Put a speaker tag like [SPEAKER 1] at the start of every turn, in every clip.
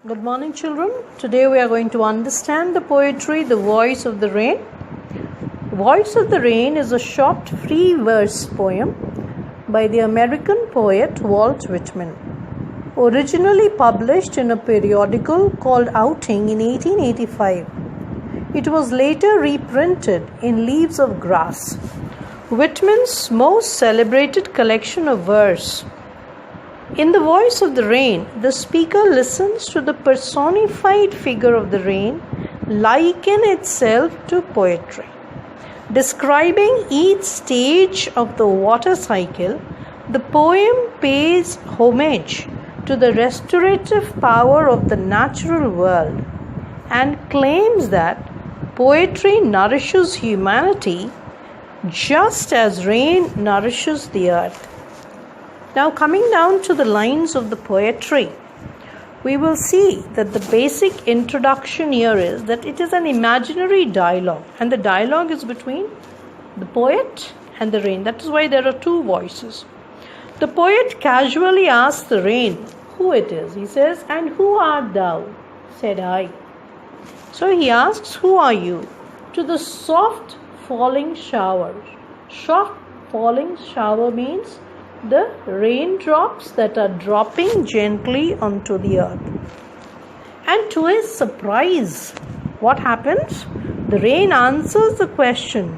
[SPEAKER 1] Good morning, children. Today we are going to understand the poetry The Voice of the Rain. Voice of the Rain is a short free verse poem by the American poet Walt Whitman. Originally published in a periodical called Outing in 1885, it was later reprinted in Leaves of Grass, Whitman's most celebrated collection of verse. In the voice of the rain, the speaker listens to the personified figure of the rain liken itself to poetry. Describing each stage of the water cycle, the poem pays homage to the restorative power of the natural world and claims that poetry nourishes humanity just as rain nourishes the earth. Now, coming down to the lines of the poetry, we will see that the basic introduction here is that it is an imaginary dialogue, and the dialogue is between the poet and the rain. That is why there are two voices. The poet casually asks the rain who it is. He says, "And who art thou?" said I. So he asks, "Who are you?" To the soft falling shower. Soft falling shower means the raindrops that are dropping gently onto the earth. And to his surprise, what happens? The rain answers the question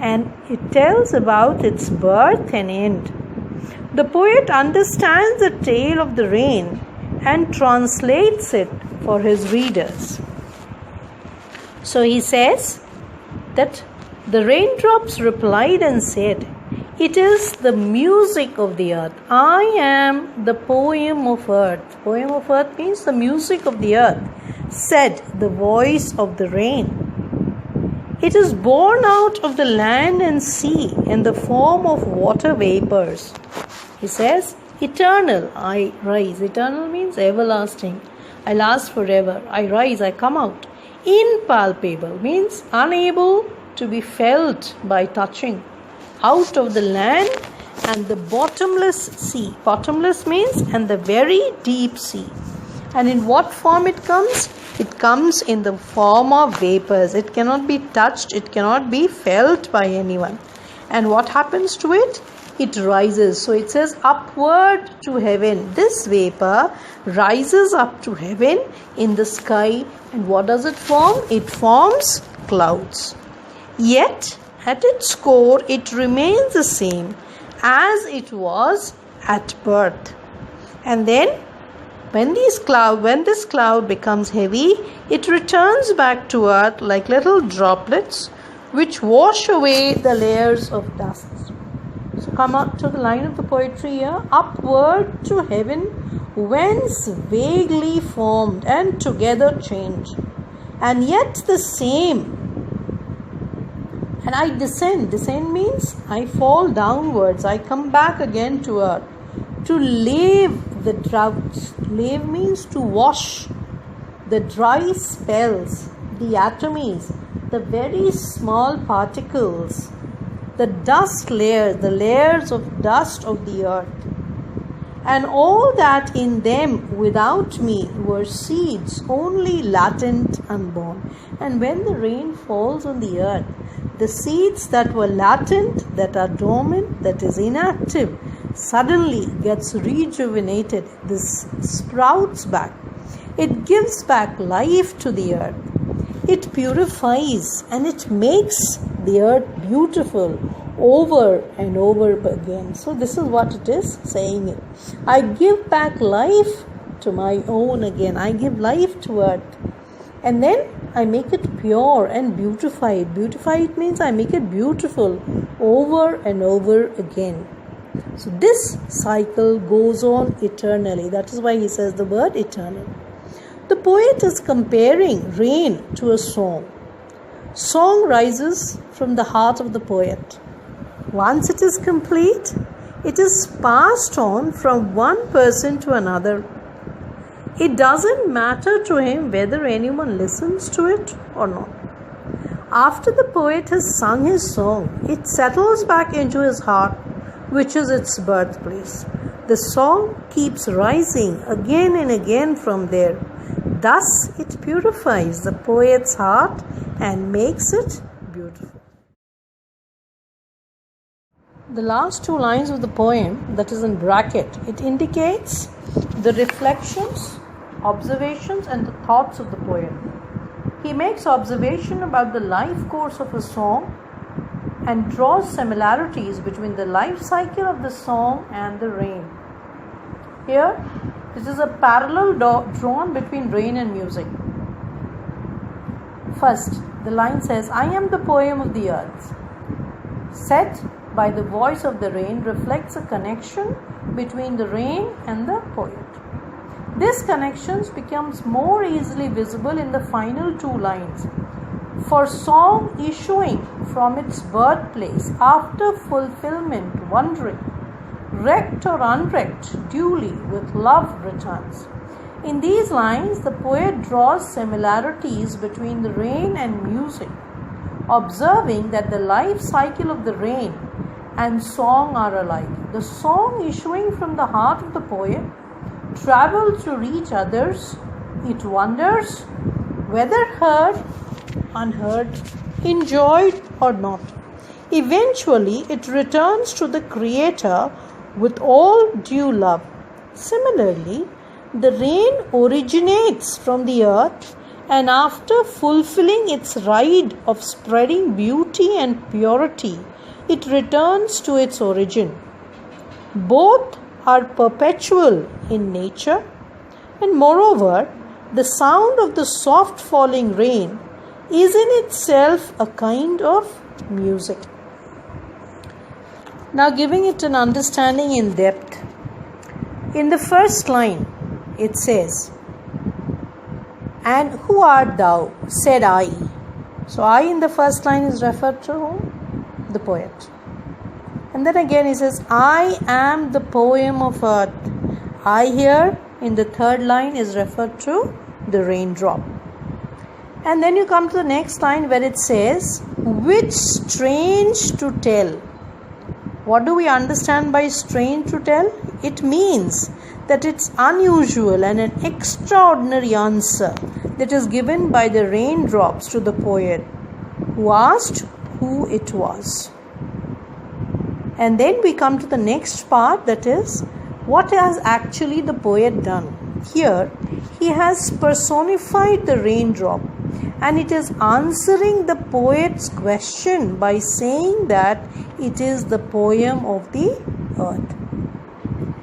[SPEAKER 1] and it tells about its birth and end. The poet understands the tale of the rain and translates it for his readers. So he says that the raindrops replied and said, "It is the music of the earth. I am the poem of earth." Poem of earth means the music of the earth, said the voice of the rain. "It is born out of the land and sea in the form of water vapors." He says, "Eternal, I rise." Eternal means everlasting. I last forever. I rise, I come out. Impalpable means unable to be felt by touching. Out of the land and the bottomless sea. Bottomless means and the very deep sea. And in what form it comes? It comes in the form of vapors. It cannot be touched. It cannot be felt by anyone. And what happens to it? It rises. So it says upward to heaven. This vapor rises up to heaven in the sky. And what does it form? It forms clouds. Yet, at its core, it remains the same as it was at birth. And then, when this cloud becomes heavy, it returns back to earth like little droplets which wash away the layers of dust. So come up to the line of the poetry here. Upward to heaven, whence vaguely formed and together changed, and yet the same. And I descend. Descend means I fall downwards. I come back again to earth. To lave the droughts. Lave means to wash the dry spells, the atomies, the very small particles, the dust layers, the layers of dust of the earth. And all that in them without me were seeds, only latent, unborn. And when the rain falls on the earth, the seeds that were latent, that are dormant, that is inactive, suddenly gets rejuvenated. This sprouts back. It gives back life to the earth. It purifies and it makes the earth beautiful over and over again. So this is what it is saying it. I give back life to my own again. I give life to earth. And then I make it pure and beautify it. Beautify it means I make it beautiful over and over again. So this cycle goes on eternally. That is why he says the word eternal. The poet is comparing rain to a song. Song rises from the heart of the poet. Once it is complete, it is passed on from one person to another. It doesn't matter to him whether anyone listens to it or not. After the poet has sung his song, it settles back into his heart, which is its birthplace. The song keeps rising again and again from there, Thus, it purifies the poet's heart and makes it beautiful. The last two lines of the poem, that is in bracket, it indicates the reflections, observations, and the thoughts of the poet. He makes observation about the life course of a song and draws similarities between the life cycle of the song and the rain. Here, this is a parallel drawn between rain and music. First, the line says, I am the poem of the earth. Set by the voice of the rain reflects a connection between the rain and the poet. This connection becomes more easily visible in the final two lines. For song issuing from its birthplace after fulfillment, wandering, wrecked or unwrecked, duly with love returns. In these lines, the poet draws similarities between the rain and music, observing that the life cycle of the rain and song are alike. The song issuing from the heart of the poet travels to reach others. It wanders, whether heard, unheard, enjoyed or not. Eventually, it returns to the Creator with all due love. Similarly, the rain originates from the earth and after fulfilling its ride of spreading beauty and purity, it returns to its origin. Both are perpetual in nature, and moreover, the sound of the soft falling rain is in itself a kind of music. Now, giving it an understanding in depth. In the first line, it says, and who art thou? Said I. So, I in the first line is referred to whom? The poet. And then again he says, I am the poem of earth. I here in the third line is referred to the raindrop. And then you come to the next line where it says, which strange to tell. What do we understand by strange to tell? It means that it's unusual and an extraordinary answer that is given by the raindrops to the poet who asked who it was. And then we come to the next part, that is, what has actually the poet done? Here, he has personified the raindrop and it is answering the poet's question by saying that it is the poem of the earth.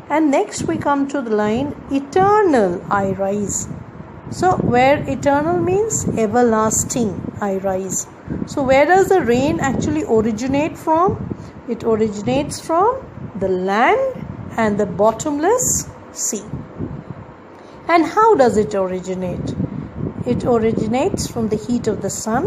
[SPEAKER 1] And next we come to the line, eternal I rise. So, where eternal means everlasting I rise. So, where does the rain actually originate from? It originates from the land and the bottomless sea. And how does it originate? It originates from the heat of the sun.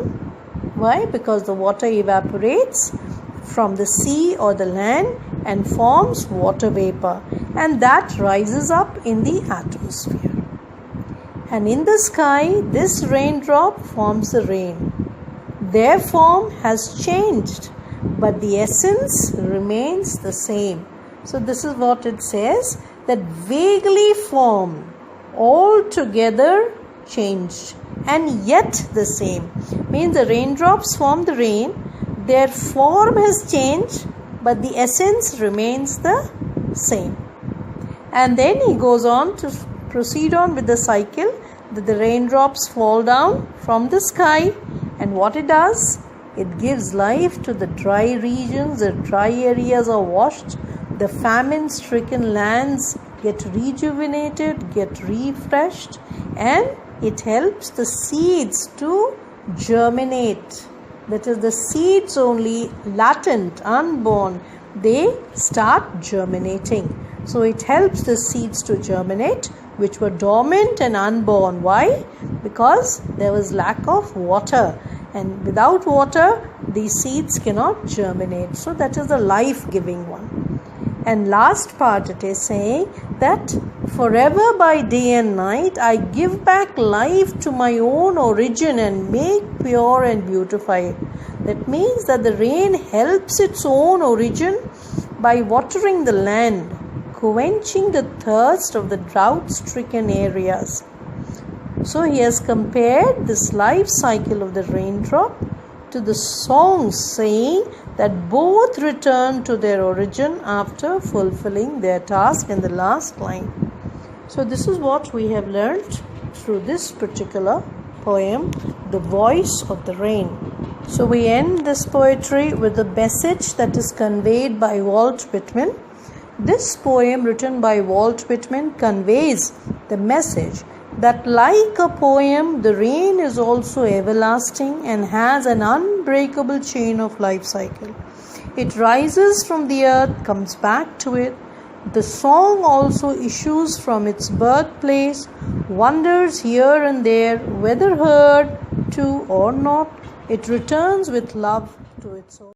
[SPEAKER 1] Why? Because the water evaporates from the sea or the land and forms water vapor, and that rises up in the atmosphere. And in the sky, this raindrop forms the rain. Their form has changed, but the essence remains the same. So this is what it says, that vaguely formed, altogether changed, and yet the same. Means the raindrops form the rain, their form has changed, but the essence remains the same. And then he goes on to proceed on with the cycle, that the raindrops fall down from the sky, and what it does, it gives life to the dry regions. The dry areas are washed, the famine-stricken lands get rejuvenated, get refreshed, and it helps the seeds to germinate. That is, the seeds only latent, unborn, they start germinating. So it helps the seeds to germinate, which were dormant and unborn. Why? Because there was lack of water, and without water these seeds cannot germinate. So that is the life-giving one. And last part it is saying that forever by day and night I give back life to my own origin and make pure and beautify it. That means that the rain helps its own origin by watering the land, quenching the thirst of the drought-stricken areas. So he has compared this life cycle of the raindrop to the song, saying that both return to their origin after fulfilling their task in the last line. So this is what we have learned through this particular poem, The Voice of the Rain. So we end this poetry with the message that is conveyed by Walt Whitman. This poem written by Walt Whitman conveys the message that like a poem, the rain is also everlasting and has an unbreakable chain of life cycle. It rises from the earth, comes back to it. The song also issues from its birthplace, wanders here and there, whether heard to or not. It returns with love to its own.